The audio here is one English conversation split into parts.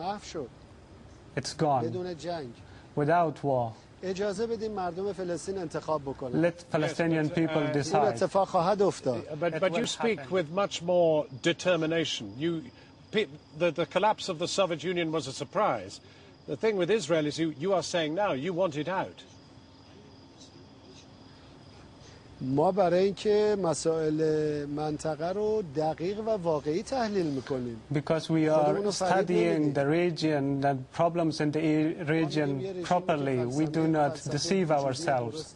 محو شد It's gone. بدون جنگ. Without war. اجازه بدیم مردم فلسطین انتخاب بکنن. Let Palestinian people این decide. اتفاق خواهد افتاد. But you speak with much more determination. The collapse of the Soviet Union was a surprise. The thing with Israel is you are saying now you want it out. ما برای اینکه مسائل منطقه رو دقیق و واقعی تحلیل میکنیم. Because we are studying the region and problems in the region properly, we do not deceive ourselves.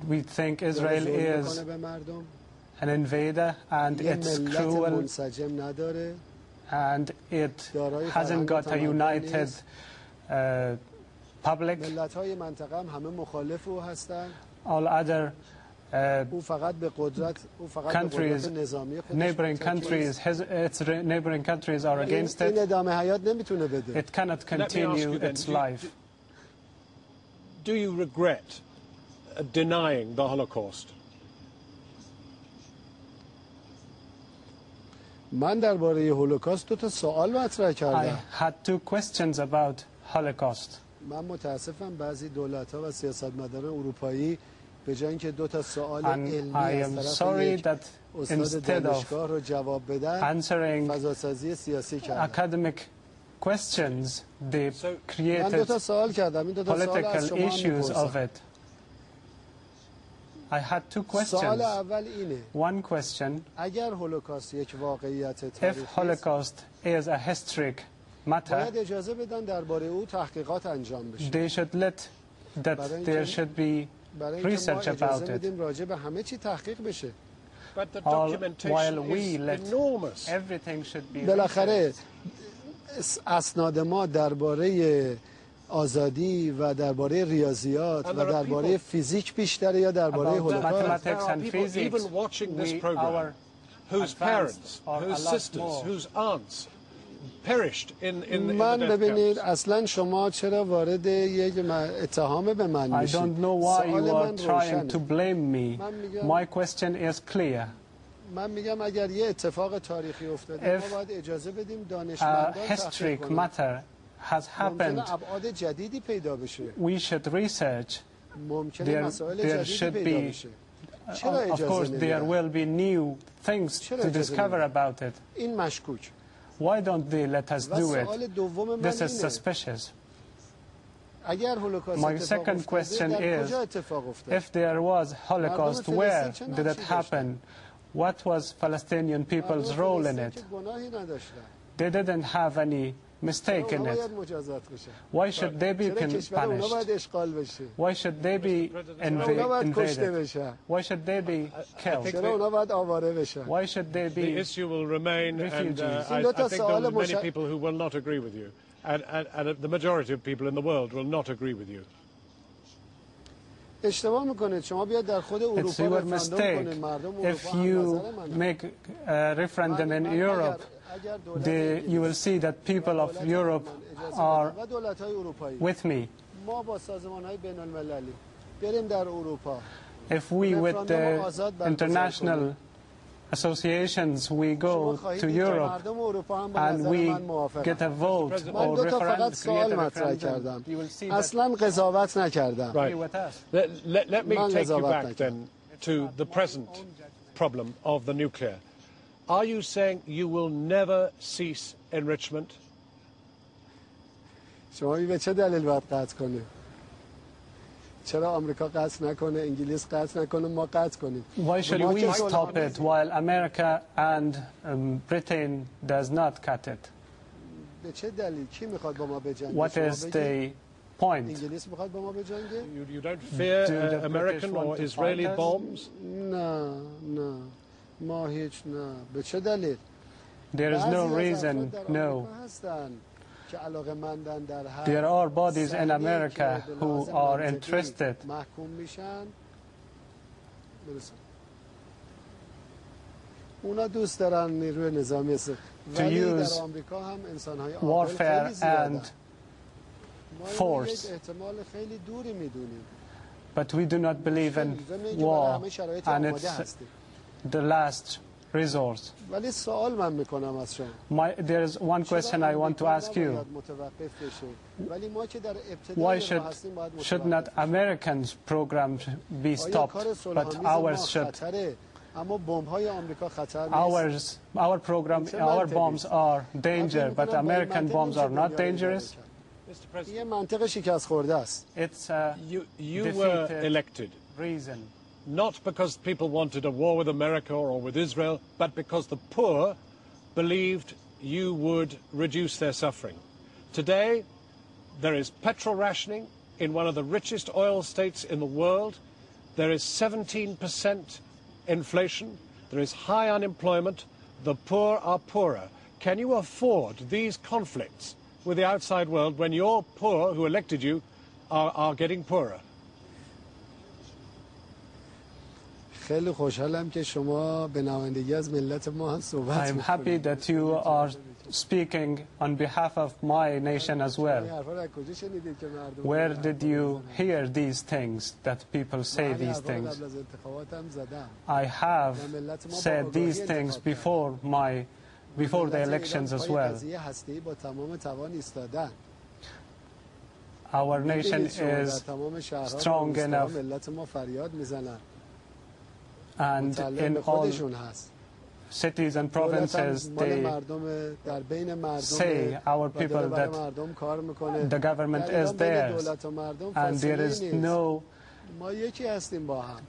We think Israel is an invader and it's cruel and it hasn't got a united public. All other countries, neighboring countries, its neighboring countries are against it. It cannot continue its life. Do you regret denying the Holocaust? من درباره هولوکاست دو تا سوال مطرح کردم. I had two questions about Holocaust. من متاسفم بعضی دولت‌ها و سیاستمداران اروپایی به جای اینکه دو تا سوال علمی از طرف یک استاد دانشگاه رو جواب بدن فضاسازی سیاسی کردن. Academic questions, they created من دو تا سوال کردم. این دو تا سوال از شما می‌پرسم. I had two questions. سوال اول اینه. One question. اگر هولوکاست یک واقعیت If تاریخی Holocaust is a historic matter, باید اجازه بدن درباره او تحقیقات انجام بشه. they should let that there should be research about it. راجع به همه چی تحقیق بشه. While we let everything should be بالاخره اسناد ما درباره آزادی و درباره ریاضیات و درباره فیزیک بیشتره یا درباره هولوکاست؟ Even watching this program, whose parents, whose sisters, whose aunts perished in the من death ببینید camps. اصلا شما چرا وارد یک اتهام به من I میشید؟ don't know why you are trying to روشنه. blame me. My question is clear. من میگم اگر یه اتفاق تاریخی افتاده ما باید اجازه بدیم دانشمندان تحقیق کنن. matter has happened. ممکنه ابعاد جدیدی پیدا بشه. We should research. ممکنه مسائل جدیدی پیدا بشه. Of course, there will be new things to discover about it. این مشکوک. Why don't they let us do it? This is suspicious. My second question is, if there was Holocaust, where did it happen? What was Palestinian people's role in it? They didn't have any mistake in it. Why should they be punished? Why should they be invaded? Why should they be killed? Why should they be The issue will remain, refugees? and I think there are many people who will not agree with you, and the majority of people in the world will not agree with you. اشتباه میکنید شما بیاد در خود اروپا رفراندوم کنید مردم If you make a referendum in Europe, you will see that people of Europe are with me. ما با سازمان‌های بین‌المللی بریم در اروپا. If we with the international associations we go to Europe and we get a vote or referendum, you will see that اصلا قضاوت نکردم. Let me take you back then to the present problem of the nuclear. Are you saying you will never cease enrichment? شما به چه دلیل باید قطع کنه؟ چرا آمریکا قطع نکنه، انگلیس قطع نکنه، ما قطع کنیم؟ Why should we stop it while America and Britain does not cut it? به چه دلیل؟ کی میخواد با ما بجنگه؟ What is the point? انگلیس میخواد با ما بجنگه؟ You don't fear American or Israeli bombs? نه. ما هیچ نه. به چه دلیل؟ There is no reason, no. There are bodies in America who are interested to use warfare and force. But we do not believe in war, and it's the last resource. There is one question I want to ask you. Why should not Americans' programs be stopped, but ours should? Our program, our bombs are danger, but American bombs are not dangerous? Mr. President, it's a you were elected reason. Not because people wanted a war with America or with Israel, but because the poor believed you would reduce their suffering. Today, there is petrol rationing in one of the richest oil states in the world. There is 17% inflation. There is high unemployment. The poor are poorer. Can you afford these conflicts with the outside world when your poor, who elected you, are getting poorer? I'm happy that you are speaking on behalf of my nation as well. Where did you hear these things, that people say these things? I have said these things before the elections as well. Our nation is strong enough, and in all cities and provinces they say, our people, that the government is theirs, and there is no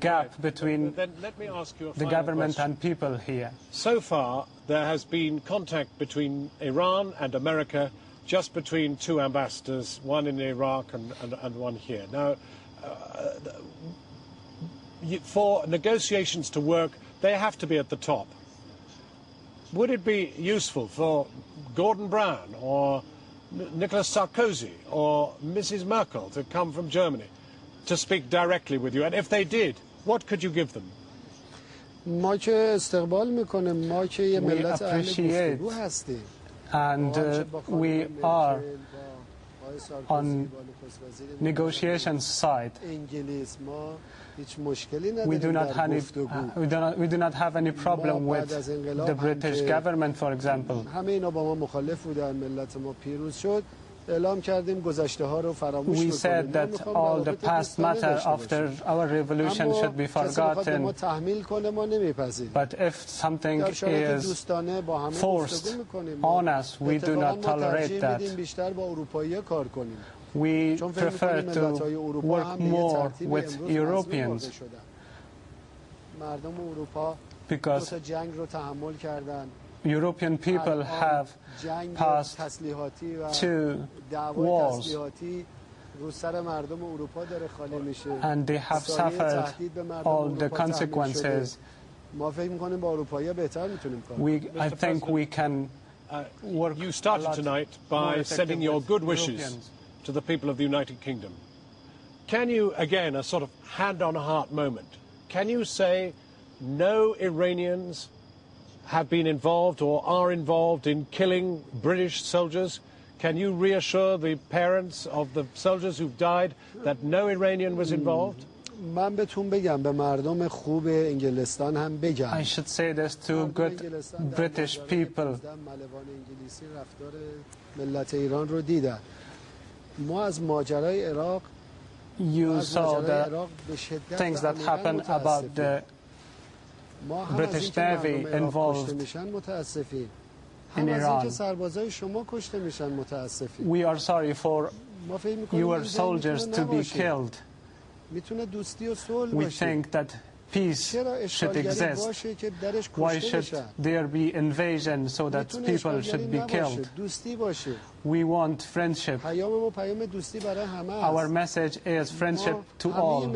gap between the government and people here. So far, there has been contact between Iran and America, just between two ambassadors, one in Iraq and one here. Now, for negotiations to work, they have to be at the top. Would it be useful for Gordon Brown or Nicolas Sarkozy or Mrs. Merkel to come from Germany to speak directly with you? And if they did, what could you give them? We appreciate, and we are on negotiation side. We do not have any problem with the British government, for example. We said that all the past matter after our revolution should be forgotten. But if something is forced on us, we do not tolerate that. We prefer to work more with Europeans, because European people have passed 2 wars, and they have suffered all the consequences. I think we can work. You started tonight by sending your good wishes to the people of the United Kingdom. Can you, again, a sort of hand-on-heart moment, can you say no Iranians have been involved or are involved in killing British soldiers? Can you reassure the parents of the soldiers who've died that no Iranian was involved? I should say this to good British people. You saw the things that happened about the British Navy involved in Iran. We are sorry for your soldiers to be killed. We think that peace should exist. Why should there be invasion so that people should be killed? We want friendship. Our message is friendship to all.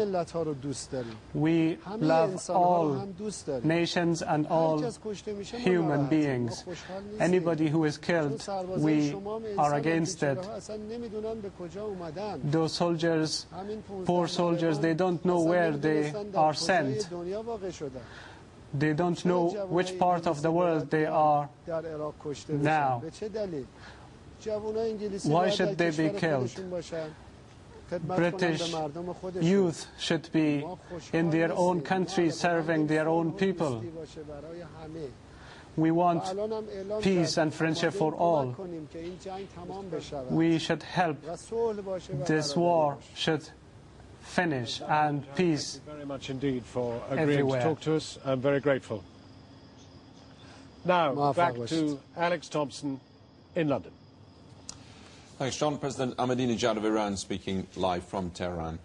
We love all nations and all human beings. Anybody who is killed, we are against it. Those soldiers, poor soldiers, they don't know where they are sent. They don't know which part of the world they are now. Why should they be killed? British youth should be in their own country serving their own people. We want peace and friendship for all. We should help this war should finish and peace. Thank you very much indeed for agreeing everywhere. to talk to us. I'm very grateful. Now, back to Alex Thompson in London. Thanks, John. President Ahmadinejad of Iran speaking live from Tehran.